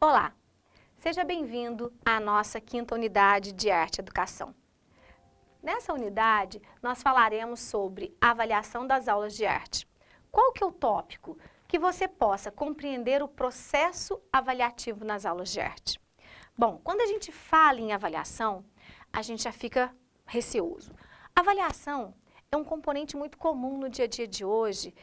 Olá, seja bem-vindo à nossa quinta unidade de Arte e Educação. Nessa unidade, nós falaremos sobre a avaliação das aulas de arte. Qual que é o tópico? Que você possa compreender o processo avaliativo nas aulas de arte. Bom, quando a gente fala em avaliação, a gente já fica receoso. Avaliação é um componente muito comum no dia a dia de hoje,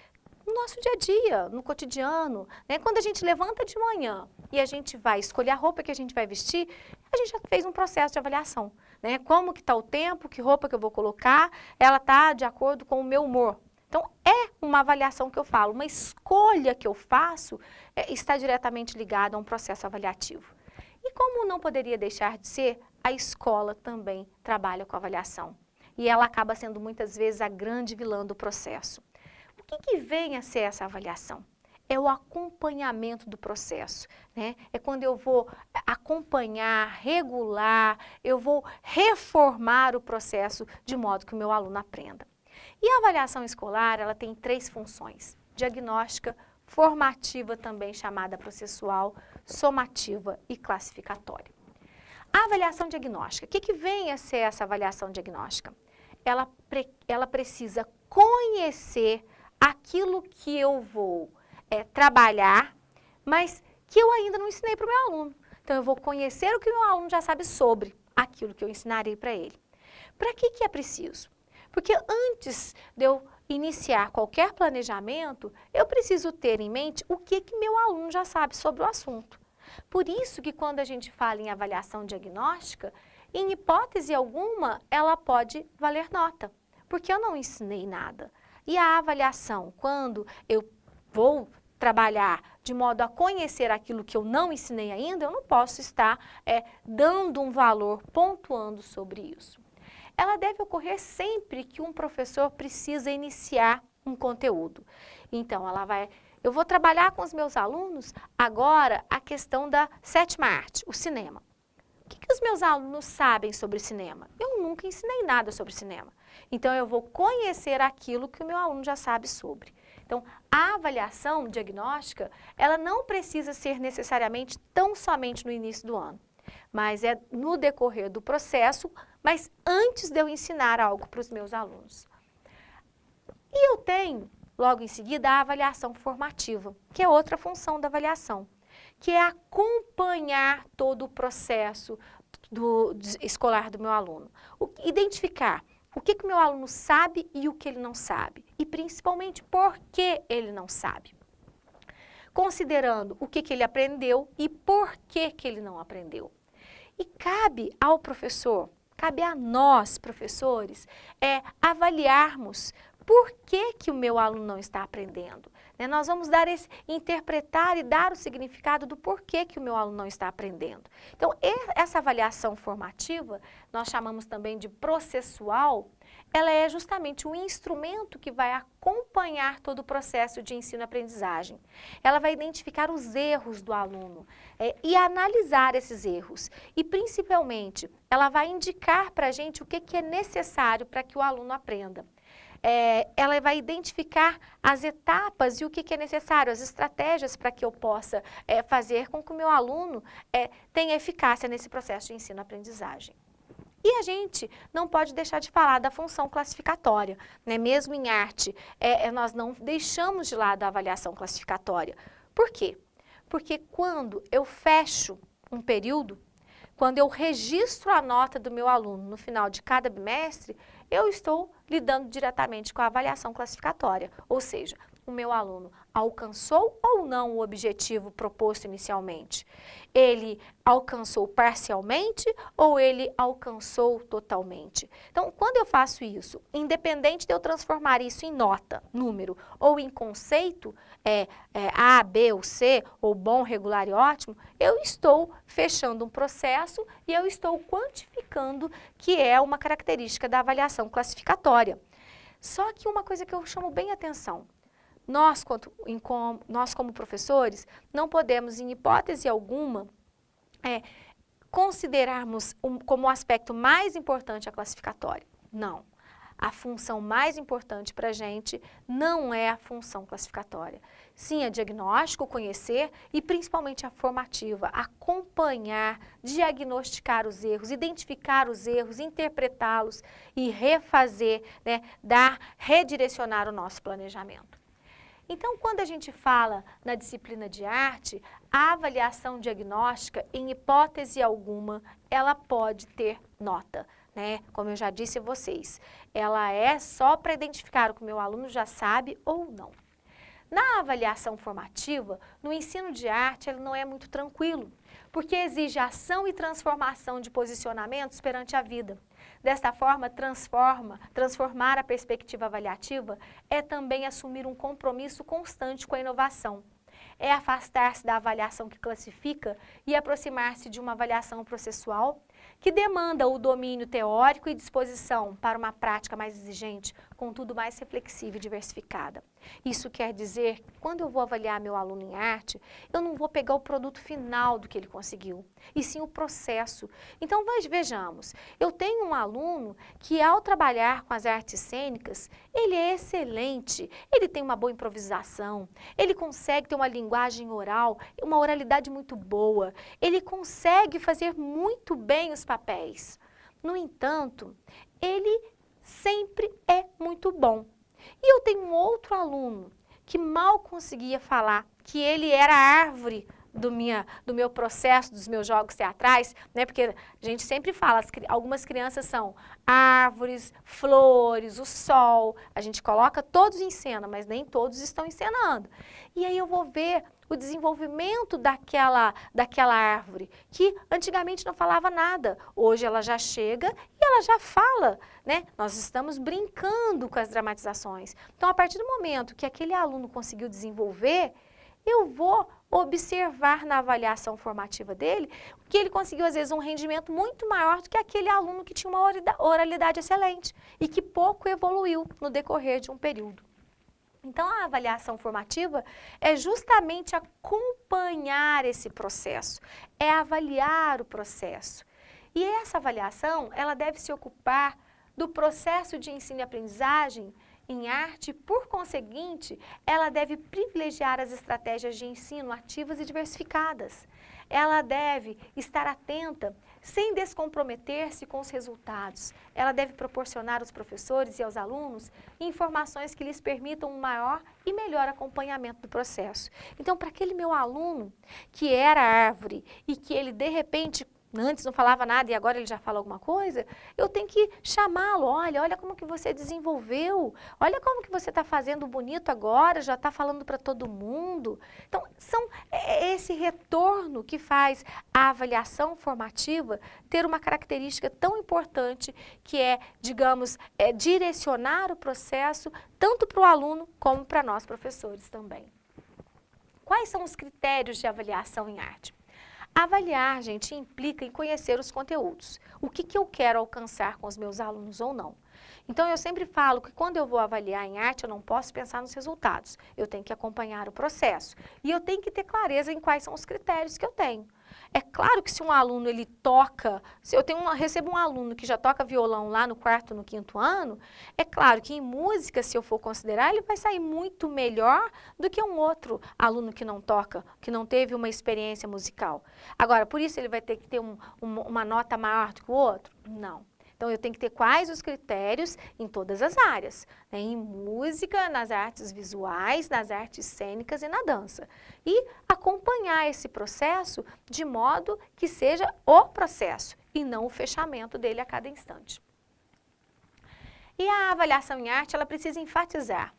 no nosso dia a dia, no cotidiano, né? Quando a gente levanta de manhã e a gente vai escolher a roupa que a gente vai vestir, a gente já fez um processo de avaliação, né? Como que está o tempo, que roupa que eu vou colocar, ela está de acordo com o meu humor. Então, é uma avaliação que eu falo, uma escolha que eu faço está diretamente ligada a um processo avaliativo. E como não poderia deixar de ser, a escola também trabalha com avaliação. E ela acaba sendo muitas vezes a grande vilã do processo. O que vem a ser essa avaliação? É o acompanhamento do processo, né? É quando eu vou acompanhar, regular, eu vou reformar o processo de modo que o meu aluno aprenda. E a avaliação escolar, ela tem três funções: diagnóstica, formativa, também chamada processual, somativa e classificatória. A avaliação diagnóstica, o que vem a ser essa avaliação diagnóstica? Ela precisa conhecer aquilo que eu vou trabalhar, mas que eu ainda não ensinei para o meu aluno. Então, eu vou conhecer o que o meu aluno já sabe sobre aquilo que eu ensinarei para ele. Para que é preciso? Porque antes de eu iniciar qualquer planejamento, eu preciso ter em mente o que meu aluno já sabe sobre o assunto. Por isso que quando a gente fala em avaliação diagnóstica, em hipótese alguma, ela pode valer nota, porque eu não ensinei nada. E a avaliação, quando eu vou trabalhar de modo a conhecer aquilo que eu não ensinei ainda, eu não posso estar dando um valor, pontuando sobre isso. Ela deve ocorrer sempre que um professor precisa iniciar um conteúdo. Então, eu vou trabalhar com os meus alunos agora a questão da sétima arte, o cinema. O que os meus alunos sabem sobre cinema? Eu nunca ensinei nada sobre cinema. Então, eu vou conhecer aquilo que o meu aluno já sabe sobre. Então, a avaliação diagnóstica, ela não precisa ser necessariamente tão somente no início do ano, mas é no decorrer do processo, mas antes de eu ensinar algo para os meus alunos. E eu tenho, logo em seguida, a avaliação formativa, que é outra função da avaliação, que é acompanhar todo o processo escolar do meu aluno. Identificar o que o meu aluno sabe e o que ele não sabe. E principalmente, por que ele não sabe. Considerando o que ele aprendeu e por que ele não aprendeu. E cabe ao professor, cabe a nós, professores, avaliarmos por que o meu aluno não está aprendendo. Nós vamos interpretar e dar o significado do porquê que o meu aluno não está aprendendo. Então, essa avaliação formativa, nós chamamos também de processual, ela é justamente o instrumento que vai acompanhar todo o processo de ensino-aprendizagem. Ela vai identificar os erros do aluno e analisar esses erros. E, principalmente, ela vai indicar para a gente o que é necessário para que o aluno aprenda. Ela vai identificar as etapas e o que é necessário, as estratégias para que eu possa fazer com que o meu aluno tenha eficácia nesse processo de ensino-aprendizagem. E a gente não pode deixar de falar da função classificatória, né? Mesmo em arte, nós não deixamos de lado a avaliação classificatória. Por quê? Porque quando eu fecho um período, quando eu registro a nota do meu aluno no final de cada bimestre, eu estou lidando diretamente com a avaliação classificatória, ou seja, o meu aluno alcançou ou não o objetivo proposto inicialmente? Ele alcançou parcialmente ou ele alcançou totalmente? Então, quando eu faço isso, independente de eu transformar isso em nota, número, ou em conceito, A, B ou C, ou bom, regular e ótimo, eu estou fechando um processo e eu estou quantificando que é uma característica da avaliação classificatória. Só que uma coisa que eu chamo bem atenção, nós como professores não podemos, em hipótese alguma, considerarmos como o aspecto mais importante a classificatória. Não. A função mais importante para a gente não é a função classificatória. Sim, é diagnóstico, conhecer e principalmente a formativa, acompanhar, diagnosticar os erros, identificar os erros, interpretá-los e refazer, né, redirecionar o nosso planejamento. Então, quando a gente fala na disciplina de arte, a avaliação diagnóstica, em hipótese alguma, ela pode ter nota. Como eu já disse a vocês, ela é só para identificar o que o meu aluno já sabe ou não. Na avaliação formativa, no ensino de arte, ele não é muito tranquilo, porque exige ação e transformação de posicionamentos perante a vida. Desta forma, transformar a perspectiva avaliativa é também assumir um compromisso constante com a inovação. É afastar-se da avaliação que classifica e aproximar-se de uma avaliação processual que demanda o domínio teórico e disposição para uma prática mais exigente, contudo mais reflexiva e diversificada. Isso quer dizer que quando eu vou avaliar meu aluno em arte, eu não vou pegar o produto final do que ele conseguiu, e sim o processo. Então vejamos, eu tenho um aluno que ao trabalhar com as artes cênicas, ele é excelente, ele tem uma boa improvisação, ele consegue ter uma linguagem oral, uma oralidade muito boa, ele consegue fazer muito bem os papéis. No entanto, ele sempre é muito bom. E eu tenho um outro aluno que mal conseguia falar que ele era a árvore do meu processo, dos meus jogos teatrais, né? Porque a gente sempre fala, algumas crianças são árvores, flores, o sol, a gente coloca todos em cena, mas nem todos estão encenando. E aí eu vou ver o desenvolvimento daquela árvore, que antigamente não falava nada. Hoje ela já chega e ela já fala, né? Nós estamos brincando com as dramatizações. Então, a partir do momento que aquele aluno conseguiu desenvolver, eu vou observar na avaliação formativa dele que ele conseguiu, às vezes, um rendimento muito maior do que aquele aluno que tinha uma oralidade excelente e que pouco evoluiu no decorrer de um período. Então, a avaliação formativa é justamente acompanhar esse processo, é avaliar o processo. E essa avaliação, ela deve se ocupar do processo de ensino e aprendizagem em arte, por conseguinte, ela deve privilegiar as estratégias de ensino ativas e diversificadas. Ela deve estar atenta, sem descomprometer-se com os resultados. Ela deve proporcionar aos professores e aos alunos informações que lhes permitam um maior e melhor acompanhamento do processo. Então, para aquele meu aluno que era árvore e que ele, de repente, antes não falava nada e agora ele já fala alguma coisa, eu tenho que chamá-lo, olha como que você desenvolveu, olha como que você está fazendo bonito agora, já está falando para todo mundo. Então, é esse retorno que faz a avaliação formativa ter uma característica tão importante que é, digamos, direcionar o processo tanto para o aluno como para nós professores também. Quais são os critérios de avaliação em arte? Avaliar, gente, implica em conhecer os conteúdos. O que eu quero alcançar com os meus alunos ou não. Então, eu sempre falo que quando eu vou avaliar em arte, eu não posso pensar nos resultados. Eu tenho que acompanhar o processo. E eu tenho que ter clareza em quais são os critérios que eu tenho. É claro que se um aluno, ele toca, se eu recebo um aluno que já toca violão lá no 4º, no 5º ano, é claro que em música, se eu for considerar, ele vai sair muito melhor do que um outro aluno que não toca, que não teve uma experiência musical. Agora, por isso ele vai ter que ter uma nota maior do que o outro? Não. Então, eu tenho que ter quais os critérios em todas as áreas, né? Em música, nas artes visuais, nas artes cênicas e na dança. E acompanhar esse processo de modo que seja o processo e não o fechamento dele a cada instante. E a avaliação em arte, ela precisa enfatizar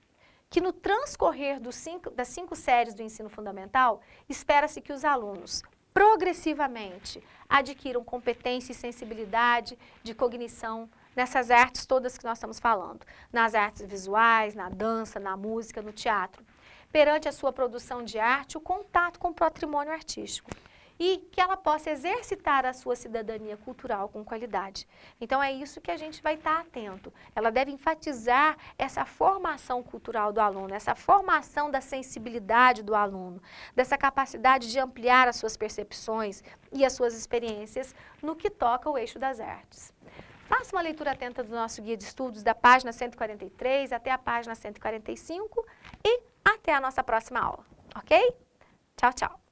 que no transcorrer das 5 séries do ensino fundamental, espera-se que os alunos progressivamente adquiram competência e sensibilidade de cognição nessas artes todas que nós estamos falando, nas artes visuais, na dança, na música, no teatro. Perante a sua produção de arte, o contato com o patrimônio artístico. e que ela possa exercitar a sua cidadania cultural com qualidade. Então é isso que a gente vai estar atento. Ela deve enfatizar essa formação cultural do aluno, essa formação da sensibilidade do aluno, dessa capacidade de ampliar as suas percepções e as suas experiências no que toca ao eixo das artes. Faça uma leitura atenta do nosso guia de estudos da página 143 até a página 145 e até a nossa próxima aula, ok? Tchau, tchau!